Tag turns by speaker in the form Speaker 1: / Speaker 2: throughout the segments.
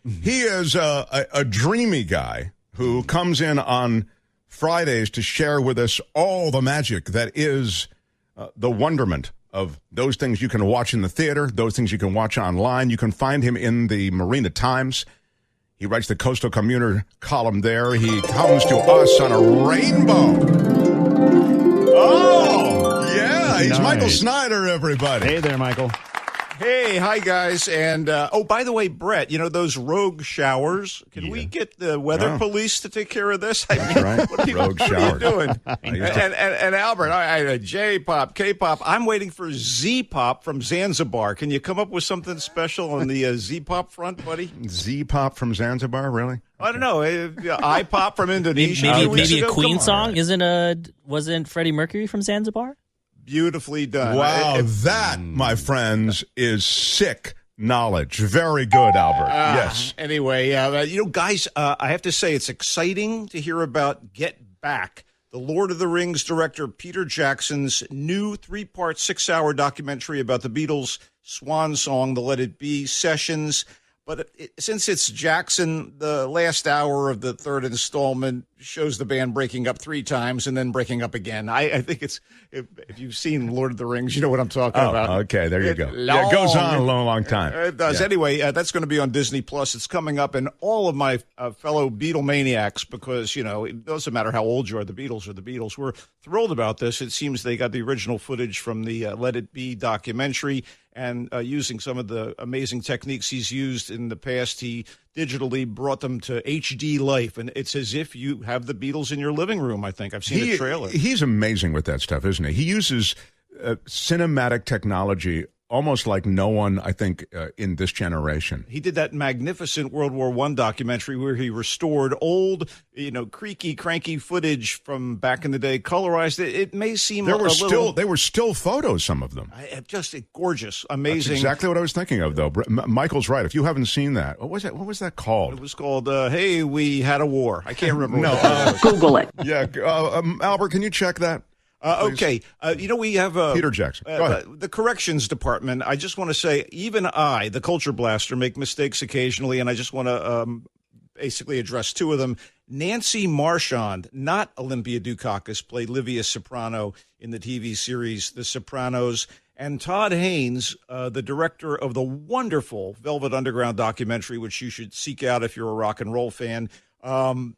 Speaker 1: He is a dreamy guy who comes in on Fridays to share with us all the magic that is the wonderment of those things you can watch in the theater, those things you can watch online. You can find him in the Marina Times. He writes the Coastal Commuter column there. He comes to us on a rainbow. Oh, yeah. He's nice. Michael Snyder, everybody.
Speaker 2: Hey there, Michael.
Speaker 3: Hey, hi, guys. And, by the way, Brett, those rogue showers, can we get the weather police to take care of this?
Speaker 1: That's right. Rogue showers.
Speaker 3: What are you doing? and Albert, J-pop, K-pop, I'm waiting for Z-pop from Zanzibar. Can you come up with something special on the Z-pop front, buddy?
Speaker 1: Z-pop from Zanzibar, really?
Speaker 3: I don't know. I-pop from Indonesia.
Speaker 4: Maybe a Queen song? Wasn't Freddie Mercury from Zanzibar?
Speaker 3: Beautifully done.
Speaker 1: Wow, that, my friends, is sick knowledge. Very good, Albert. Yes.
Speaker 3: Anyway, guys, I have to say it's exciting to hear about Get Back, the Lord of the Rings director Peter Jackson's new 3-part, 6-hour documentary about the Beatles' swan song, the Let It Be sessions. But since it's Jackson, the last hour of the third installment shows the band breaking up 3 times and then breaking up again. I think it's, if you've seen Lord of the Rings, you know what I'm talking about.
Speaker 1: Okay, there you go. It goes on a long time.
Speaker 3: It does. Yeah. Anyway, that's going to be on Disney+. It's coming up, and all of my fellow Beatlemaniacs, because, it doesn't matter how old you are, the Beatles are the Beatles. We're thrilled about this. It seems they got the original footage from the Let It Be documentary, and using some of the amazing techniques he's used in the past, he digitally brought them to HD life, and it's as if you have the Beatles in your living room, I think. I've seen the trailer.
Speaker 1: He's amazing with that stuff, isn't he? He uses cinematic technology almost like no one, I think, in this generation.
Speaker 3: He did that magnificent World War I documentary where he restored old, creaky, cranky footage from back in the day, colorized it. It may seem
Speaker 1: they were still photos, some of them.
Speaker 3: Just gorgeous, amazing.
Speaker 1: That's exactly what I was thinking of, though. Michael's right. If you haven't seen that, what was that called?
Speaker 3: It was called Hey, We Had a War. I can't remember.
Speaker 5: Google it.
Speaker 1: Yeah, Albert, can you check that?
Speaker 3: Okay. We have
Speaker 1: Peter Jackson. Go ahead.
Speaker 3: The corrections department. I just want to say, even I, the culture blaster, make mistakes occasionally, and I just want to basically address 2 of them. Nancy Marchand, not Olympia Dukakis, played Livia Soprano in the TV series The Sopranos. And Todd Haynes, the director of the wonderful Velvet Underground documentary, which you should seek out if you're a rock and roll fan.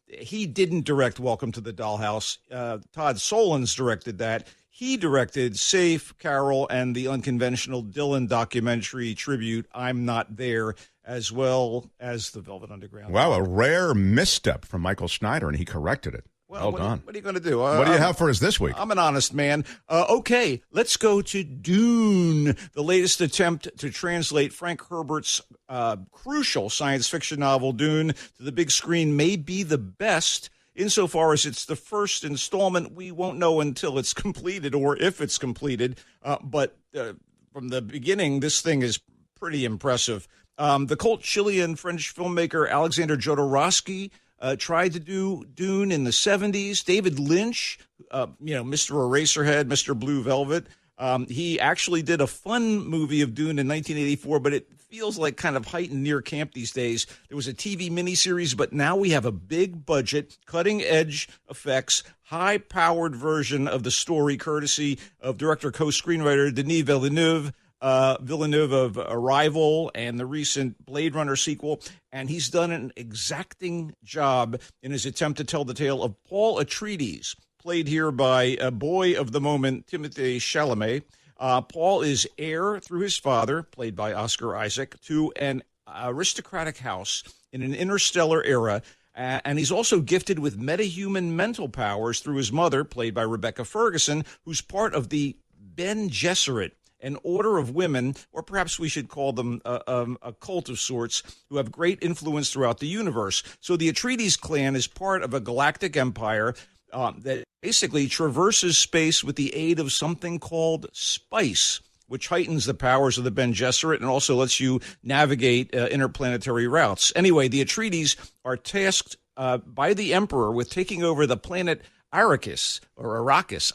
Speaker 3: He didn't direct Welcome to the Dollhouse. Todd Solondz directed that. He directed Safe, Carol, and the unconventional Dylan documentary tribute, I'm Not There, as well as the Velvet Underground.
Speaker 1: Wow, a rare misstep from Michael Snyder, and he corrected it. Well done.
Speaker 3: What are you going to do?
Speaker 1: What do you have for us this week?
Speaker 3: I'm an honest man. Okay, let's go to Dune, the latest attempt to translate Frank Herbert's crucial science fiction novel, Dune, to the big screen may be the best. Insofar as it's the first installment, we won't know until it's completed or if it's completed. But from the beginning, this thing is pretty impressive. The cult Chilean-French filmmaker Alexander Jodorowsky tried to do Dune in the 70s. David Lynch, Mr. Eraserhead, Mr. Blue Velvet. He actually did a fun movie of Dune in 1984, but it feels like kind of heightened near camp these days. There was a TV miniseries, but now we have a big budget, cutting-edge effects, high-powered version of the story, courtesy of director co-screenwriter Denis Villeneuve. Villeneuve of Arrival and the recent Blade Runner sequel, and he's done an exacting job in his attempt to tell the tale of Paul Atreides, played here by a boy of the moment, Timothée Chalamet. Paul is heir through his father, played by Oscar Isaac, to an aristocratic house in an interstellar era, and he's also gifted with metahuman mental powers through his mother, played by Rebecca Ferguson, who's part of the Bene Gesserit, an order of women, or perhaps we should call them a cult of sorts, who have great influence throughout the universe. So the Atreides clan is part of a galactic empire that basically traverses space with the aid of something called spice, which heightens the powers of the Bene Gesserit and also lets you navigate interplanetary routes. Anyway, the Atreides are tasked by the Emperor with taking over the planet Arrakis or Arrakis.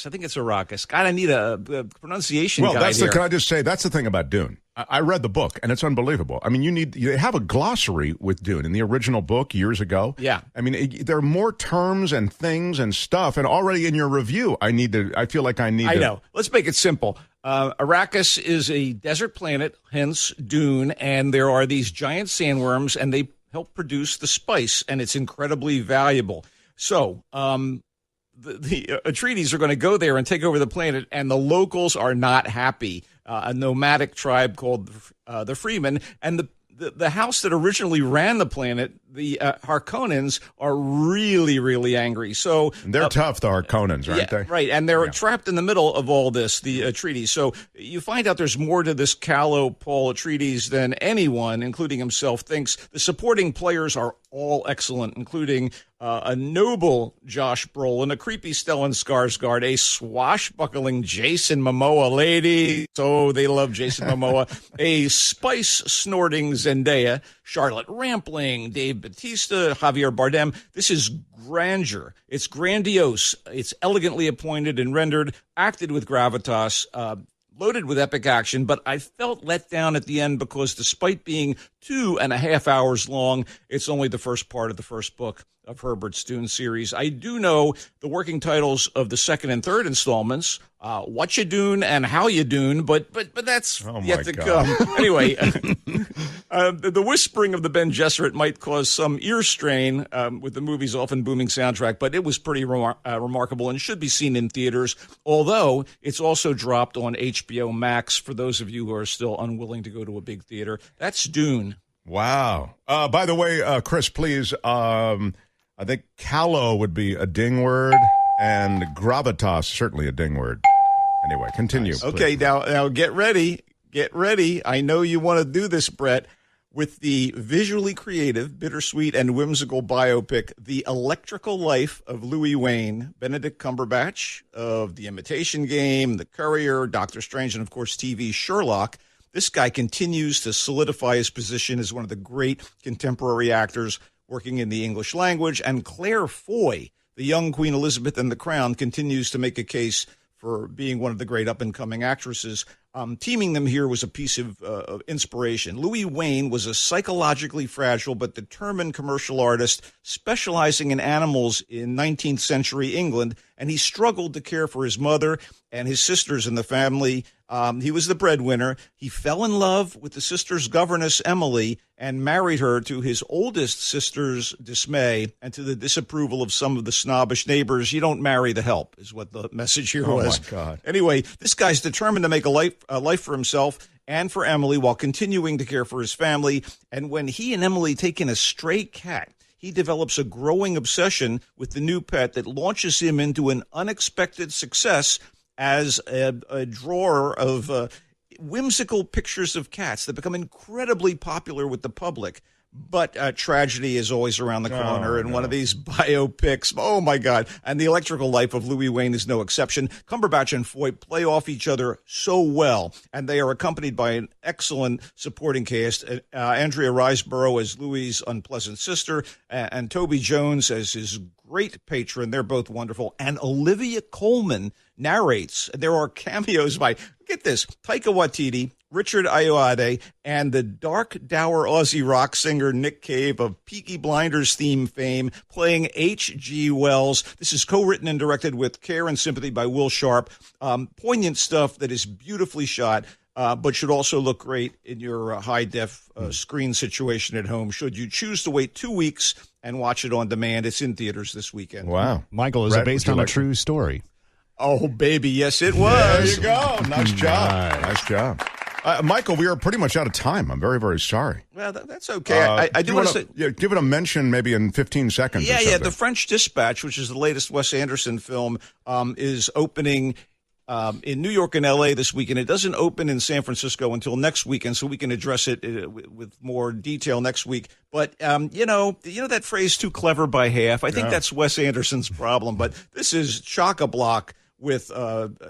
Speaker 3: I think it's Arrakis. God, I need a pronunciation guide
Speaker 1: that's
Speaker 3: here.
Speaker 1: can I just say that's the thing about Dune. I read the book and it's unbelievable. I mean, you have a glossary with Dune in the original book years ago.
Speaker 3: Yeah.
Speaker 1: I mean, there are more terms and things and stuff, and already in your review, I feel like I need.
Speaker 3: I know. Let's make it simple. Arrakis is a desert planet, hence Dune, and there are these giant sandworms, and they help produce the spice, and it's incredibly valuable. So, the Atreides are going to go there and take over the planet, and the locals are not happy. A nomadic tribe called the Freemen, and the house that originally ran the planet, the Harkonnens, are really, really angry. So
Speaker 1: they're tough, the Harkonnens, aren't they?
Speaker 3: Right, and they're trapped in the middle of all this, the Atreides. So you find out there's more to this callow Paul Atreides than anyone, including himself, thinks. The supporting players are all excellent, including a noble Josh Brolin, a creepy Stellan Skarsgård, a swashbuckling Jason Momoa lady. So they love Jason Momoa. A spice-snorting Zendaya, Charlotte Rampling, Dave Bautista, Javier Bardem. This is grandeur. It's grandiose. It's elegantly appointed and rendered, acted with gravitas, loaded with epic action, but I felt let down at the end because despite being 2.5 hours long, it's only the first part of the first book of Herbert's Dune series. I do know the working titles of the second and third installments, What You Dune and How You Dune, but that's yet to come. Anyway, the whispering of the Ben Gesserit might cause some ear strain with the movie's often booming soundtrack, but it was pretty remarkable and should be seen in theaters, although it's also dropped on HBO Max for those of you who are still unwilling to go to a big theater. That's Dune.
Speaker 1: Wow. By the way, Chris, please, I think callow would be a ding word, and gravitas certainly a ding word. Anyway, continue.
Speaker 3: Nice. Okay, now get ready. Get ready. I know you want to do this, Brett, with the visually creative, bittersweet, and whimsical biopic, The Electrical Life of Louis Wayne, Benedict Cumberbatch of The Imitation Game, The Courier, Doctor Strange, and, of course, TV Sherlock. This guy continues to solidify his position as one of the great contemporary actors working in the English language, and Claire Foy, the young Queen Elizabeth in The Crown, continues to make a case for being one of the great up-and-coming actresses. Teaming them here was a piece of inspiration. Louis Wayne was a psychologically fragile but determined commercial artist specializing in animals in 19th century England, and he struggled to care for his mother and his sisters in the family. He was the breadwinner. He fell in love with the sister's governess, Emily, and married her to his oldest sister's dismay and to the disapproval of some of the snobbish neighbors. You don't marry the help, is what the message here was.
Speaker 1: Oh, my God.
Speaker 3: Anyway, this guy's determined to make a life for himself and for Emily while continuing to care for his family. And when he and Emily take in a stray cat, he develops a growing obsession with the new pet that launches him into an unexpected success as a drawer of whimsical pictures of cats that become incredibly popular with the public. But tragedy is always around the corner in one of these biopics. Oh, my God. And The Electrical Life of Louis Wayne is no exception. Cumberbatch and Foy play off each other so well, and they are accompanied by an excellent supporting cast. Andrea Riseborough as Louis's unpleasant sister, and Toby Jones as his great patron. They're both wonderful. And Olivia Colman narrates. There are cameos by, get this, Taika Waititi, Richard Ayoade, and the dark, dour Aussie rock singer Nick Cave of Peaky Blinders theme fame, playing H.G. Wells. This is co-written and directed with care and sympathy by Will Sharp. Poignant stuff that is beautifully shot, but should also look great in your high-def screen situation at home, should you choose to wait 2 weeks and watch it on demand. It's in theaters this weekend.
Speaker 1: Wow.
Speaker 2: Michael, is it based on a true story?
Speaker 3: Oh, baby, yes, it was.
Speaker 1: There you go. Nice job. Nice job. Michael, we are pretty much out of time. I'm very, very sorry.
Speaker 3: Well, that's okay. I do want to say...
Speaker 1: give it a mention maybe in 15 seconds.
Speaker 3: Yeah. The French Dispatch, which is the latest Wes Anderson film, is opening in New York and L.A. this weekend. It doesn't open in San Francisco until next weekend, so we can address it with more detail next week. But, you know that phrase, too clever by half? I think that's Wes Anderson's problem. But this is chock-a-block with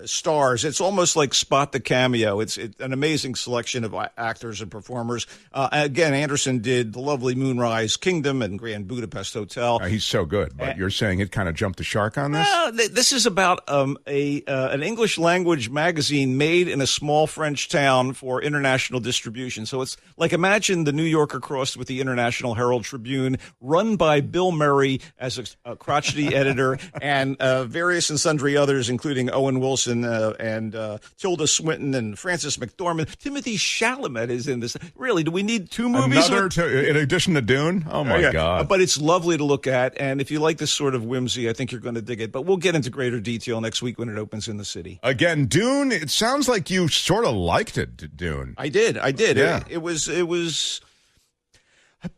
Speaker 3: stars. It's almost like Spot the Cameo. It's an amazing selection of actors and performers. Again, Anderson did The Lovely Moonrise Kingdom and Grand Budapest Hotel.
Speaker 1: He's so good, but you're saying it kind of jumped the shark on this?
Speaker 3: This is about an English language magazine made in a small French town for international distribution. So it's like, imagine the New Yorker crossed with the International Herald Tribune, run by Bill Murray as a crotchety editor, and various and sundry others, including Owen Wilson and Tilda Swinton and Frances McDormand. Timothy Chalamet is in this. Really, do we need two movies?
Speaker 1: In addition to Dune? Oh, my God.
Speaker 3: But it's lovely to look at, and if you like this sort of whimsy, I think you're going to dig it. But we'll get into greater detail next week when it opens in the city.
Speaker 1: Again, Dune, it sounds like you sort of liked it, Dune.
Speaker 3: I did.
Speaker 1: Yeah.
Speaker 3: It was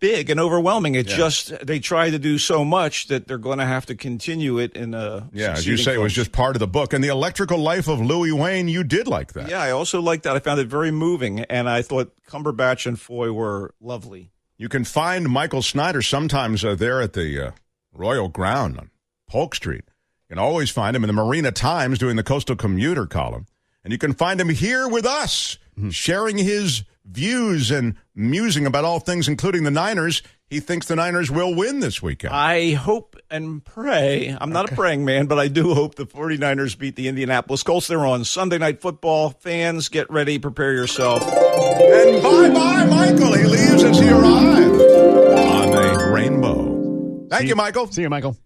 Speaker 3: big and overwhelming. They tried to do so much that they're going to have to continue it in a
Speaker 1: as you say, it was just part of the book. And The Electrical Life of Louis Wayne, you did like that.
Speaker 3: Yeah, I also liked that. I found it very moving, and I thought Cumberbatch and Foy were lovely.
Speaker 1: You can find Michael Snyder sometimes there at the Royal Ground on Polk Street. You can always find him in the Marina Times doing the Coastal Commuter column. And you can find him here with us, sharing his views and musing about all things, including the Niners. He thinks the Niners will win this weekend.
Speaker 3: I hope and pray. I'm not a praying man, but I do hope the 49ers beat the Indianapolis Colts. They're on Sunday Night Football. Fans, get ready. Prepare yourself.
Speaker 1: And bye-bye, Michael. He leaves as he arrives on a rainbow. Thank you, Michael.
Speaker 2: See you, Michael.